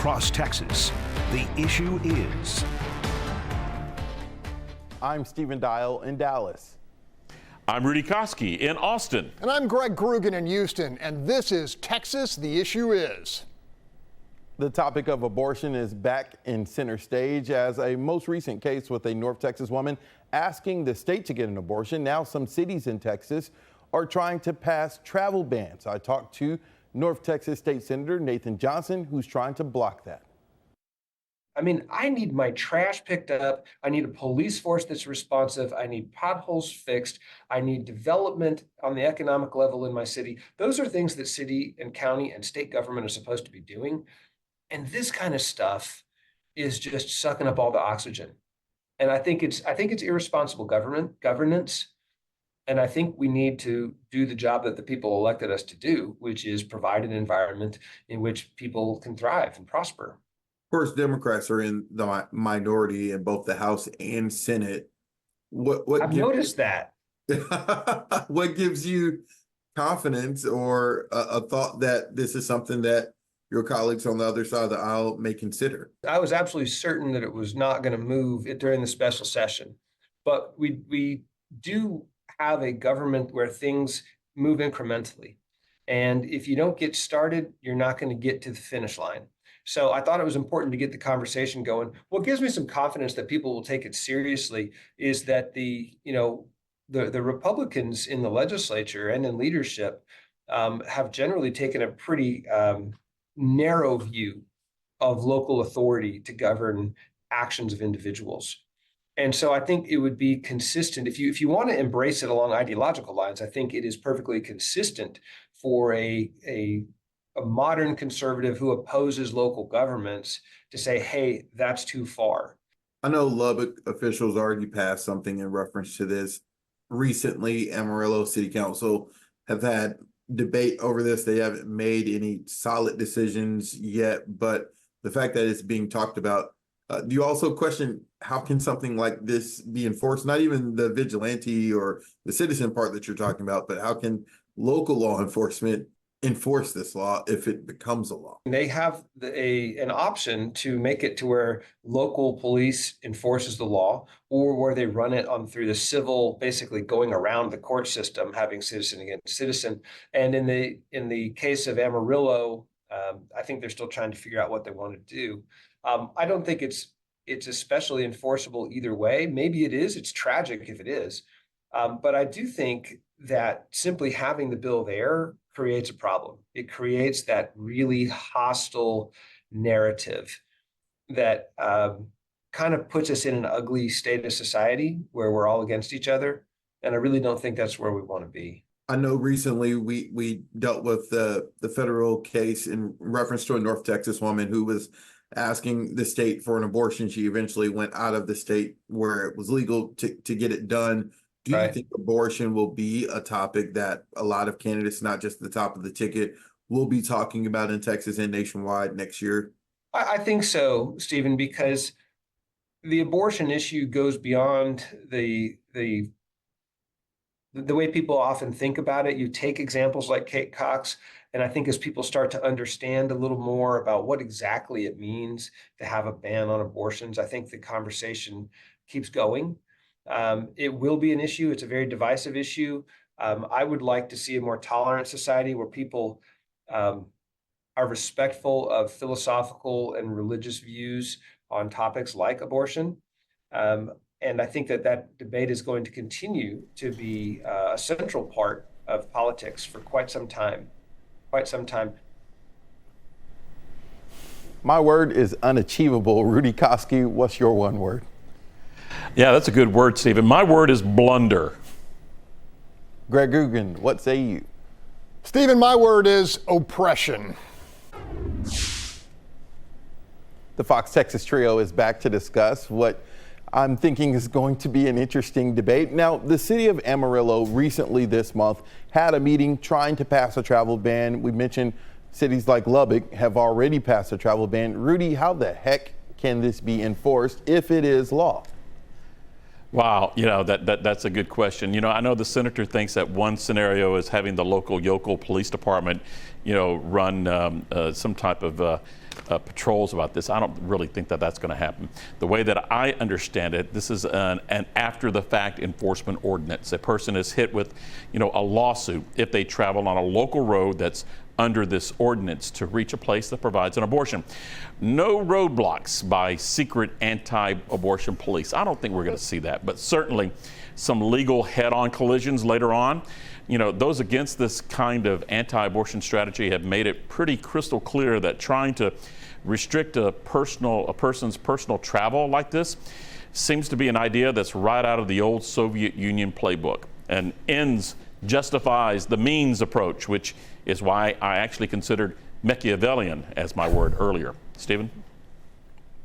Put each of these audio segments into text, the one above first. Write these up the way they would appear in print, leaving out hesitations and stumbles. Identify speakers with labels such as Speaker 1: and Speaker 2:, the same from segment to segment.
Speaker 1: across Texas. The issue is.
Speaker 2: I'm Stephen Dial in Dallas.
Speaker 3: I'm Rudy Koski in Austin.
Speaker 4: And I'm Greg Grugan in Houston, and this is Texas, the issue is.
Speaker 2: The topic of abortion is back in center stage as a most recent case with a North Texas woman asking the state to get an abortion. Now some cities in Texas are trying to pass travel bans. I talked to North Texas State Senator Nathan Johnson, who's trying to block that.
Speaker 5: I mean, I need my trash picked up. I need a police force that's responsive. I need potholes fixed. I need development on the economic level in my city. Those are things that city and county and state government are supposed to be doing. And this kind of stuff is just sucking up all the oxygen. And I think it's irresponsible governance. And I think we need to do the job that the people elected us to do, which is provide an environment in which people can thrive and prosper.
Speaker 6: Of course, Democrats are in the minority in both the House and Senate.
Speaker 5: I've noticed that.
Speaker 6: What gives you confidence or a thought that this is something that your colleagues on the other side of the aisle may consider?
Speaker 5: I was absolutely certain that it was not going to move during the special session, but we do have a government where things move incrementally. And if you don't get started, you're not going to get to the finish line. So I thought it was important to get the conversation going. What gives me some confidence that people will take it seriously is that the Republicans in the legislature and in leadership have generally taken a pretty narrow view of local authority to govern actions of individuals. And so I think it would be consistent if you want to embrace it along ideological lines. I think it is perfectly consistent for a modern conservative who opposes local governments to say, hey, that's too far.
Speaker 6: I know Lubbock officials already passed something in reference to this. Recently, Amarillo City Council have had debate over this. They haven't made any solid decisions yet, but the fact that it's being talked about, do you also question how can something like this be enforced? Not even the vigilante or the citizen part that you're talking about, but how can local law enforcement enforce this law if it becomes a law?
Speaker 5: They have an option to make it to where local police enforces the law, or where they run it through the civil, basically going around the court system, having citizen against citizen. And in the case of Amarillo, I think they're still trying to figure out what they want to do. I don't think it's especially enforceable either way. Maybe it is. It's tragic if it is. But I do think that simply having the bill there creates a problem. It creates that really hostile narrative that kind of puts us in an ugly state of society where we're all against each other. And I really don't think that's where we want to be.
Speaker 6: I know recently we dealt with the federal case in reference to a North Texas woman who was asking the state for an abortion. She eventually went out of the state where it was legal to get it done. Do you think abortion will be a topic that a lot of candidates, not just the top of the ticket, will be talking about in Texas and nationwide next year?
Speaker 5: I think so, Stephen, because the abortion issue goes beyond the way people often think about it. You take examples like Kate Cox, and I think as people start to understand a little more about what exactly it means to have a ban on abortions, I think the conversation keeps going. It will be an issue. It's a very divisive issue. I would like to see a more tolerant society where people are respectful of philosophical and religious views on topics like abortion. And I think that debate is going to continue to be a central part of politics for quite some time.
Speaker 2: My word is unachievable. Rudy Koski, what's your one word?
Speaker 3: Yeah, that's a good word, Stephen. My word is blunder.
Speaker 2: Greg Grugan, what say you?
Speaker 4: Stephen, my word is oppression.
Speaker 2: The Fox Texas Trio is back to discuss what I'm thinking is going to be an interesting debate. Now, the city of Amarillo recently this month had a meeting trying to pass a travel ban. We mentioned cities like Lubbock have already passed a travel ban. Rudy, how the heck can this be enforced if it is law?
Speaker 3: Wow, that's a good question. I know the senator thinks that one scenario is having the local yokel police department, run some type of patrols about this. I don't really think that that's going to happen. The way that I understand it, this is an after-the-fact enforcement ordinance. A person is hit with, a lawsuit if they travel on a local road that's under this ordinance to reach a place that provides an abortion. No roadblocks by secret anti-abortion police. I don't think we're going to see that, but certainly some legal head-on collisions later on. Those against this kind of anti-abortion strategy have made it pretty crystal clear that trying to restrict a person's personal travel like this seems to be an idea that's right out of the old Soviet Union playbook. An ends justifies the means approach, which is why I actually considered Machiavellian as my word earlier. Stephen?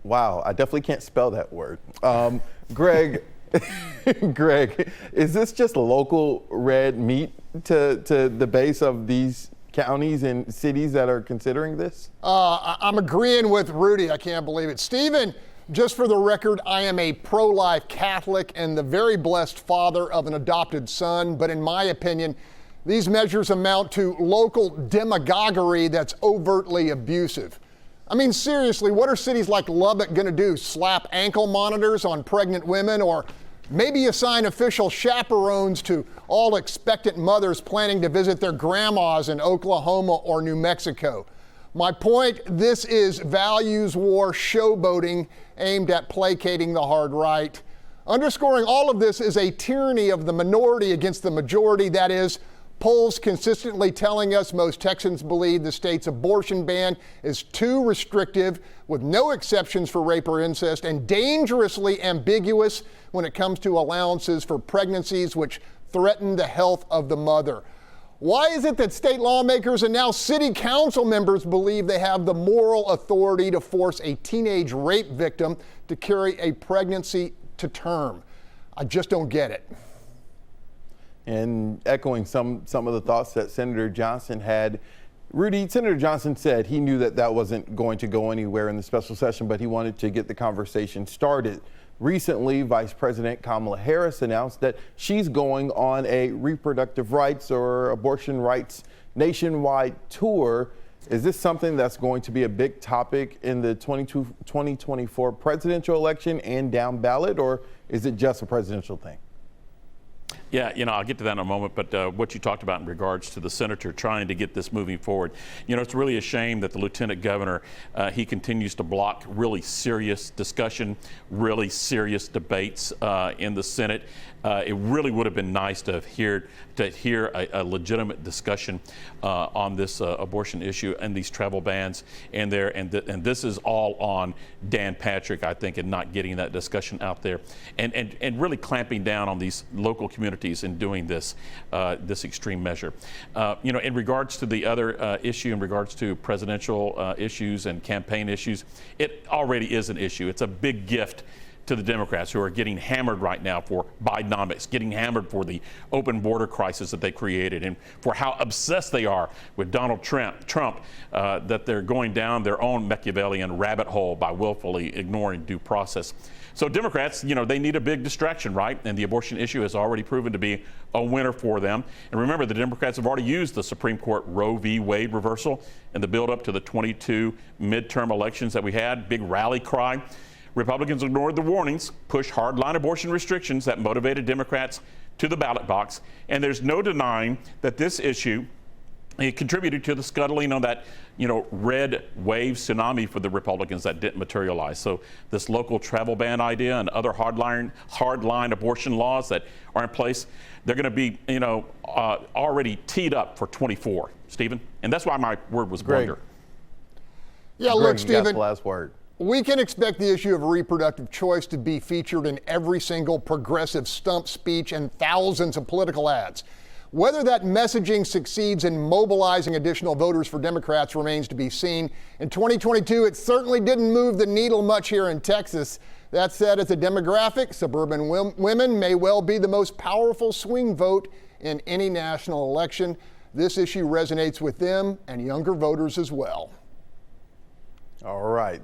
Speaker 2: Wow, I definitely can't spell that word. Greg, Greg, is this just local red meat to the base of these counties and cities that are considering this?
Speaker 4: I'm agreeing with Rudy. I can't believe it. Stephen, just for the record, I am a pro-life Catholic and the very blessed father of an adopted son. But in my opinion, these measures amount to local demagoguery that's overtly abusive. I mean, seriously, what are cities like Lubbock going to do? Slap ankle monitors on pregnant women, or maybe assign official chaperones to all expectant mothers planning to visit their grandmas in Oklahoma or New Mexico? My point, this is values war showboating aimed at placating the hard right. Underscoring all of this is a tyranny of the minority against the majority. That is, polls consistently telling us most Texans believe the state's abortion ban is too restrictive, with no exceptions for rape or incest, and dangerously ambiguous when it comes to allowances for pregnancies which threaten the health of the mother. Why is it that state lawmakers and now city council members believe they have the moral authority to force a teenage rape victim to carry a pregnancy to term? I just don't get it.
Speaker 2: And echoing some of the thoughts that Senator Johnson had, Rudy, Senator Johnson said he knew that wasn't going to go anywhere in the special session, but he wanted to get the conversation started. Recently, Vice President Kamala Harris announced that she's going on a reproductive rights or abortion rights nationwide tour. Is this something that's going to be a big topic in the 2024 presidential election and down ballot, or is it just a presidential thing?
Speaker 3: Yeah, I'll get to that in a moment, but what you talked about in regards to the senator trying to get this moving forward, it's really a shame that the lieutenant governor, he continues to block really serious discussion, really serious debates in the Senate. It really would have been nice to hear a legitimate discussion on this abortion issue and these travel bans and this is all on Dan Patrick, I think, and not getting that discussion out there and really clamping down on these local communities in doing this extreme measure. In regards to the other issue, in regards to presidential issues and campaign issues, it already is an issue. It's a big gift to the Democrats, who are getting hammered right now for Bidenomics, getting hammered for the open border crisis that they created, and for how obsessed they are with Donald Trump, that they're going down their own Machiavellian rabbit hole by willfully ignoring due process. So Democrats, they need a big distraction, right? And the abortion issue has already proven to be a winner for them. And remember, the Democrats have already used the Supreme Court Roe v. Wade reversal in the build-up to the 22 midterm elections that we had. Big rally cry. Republicans ignored the warnings, pushed hardline abortion restrictions that motivated Democrats to the ballot box. And there's no denying that this issue, it contributed to the scuttling on that, red wave tsunami for the Republicans that didn't materialize. So this local travel ban idea and other hardline abortion laws that are in place, they're going to be, already teed up for 24. Stephen? And that's why my word was blunder.
Speaker 4: Yeah, look,
Speaker 2: Greg, you got
Speaker 4: Stephen.
Speaker 2: the last word.
Speaker 4: We can expect the issue of reproductive choice to be featured in every single progressive stump speech and thousands of political ads. Whether that messaging succeeds in mobilizing additional voters for Democrats remains to be seen. In 2022, it certainly didn't move the needle much here in Texas. That said, as a demographic, suburban women may well be the most powerful swing vote in any national election. This issue resonates with them and younger voters as well.
Speaker 2: All right.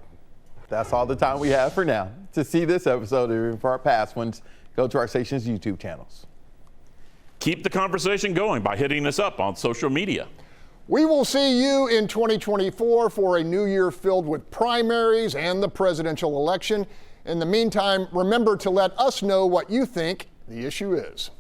Speaker 2: That's all the time we have for now. To see this episode and for our past ones, go to our station's YouTube channels.
Speaker 3: Keep the conversation going by hitting us up on social media.
Speaker 4: We will see you in 2024 for a new year filled with primaries and the presidential election. In the meantime, remember to let us know what you think the issue is.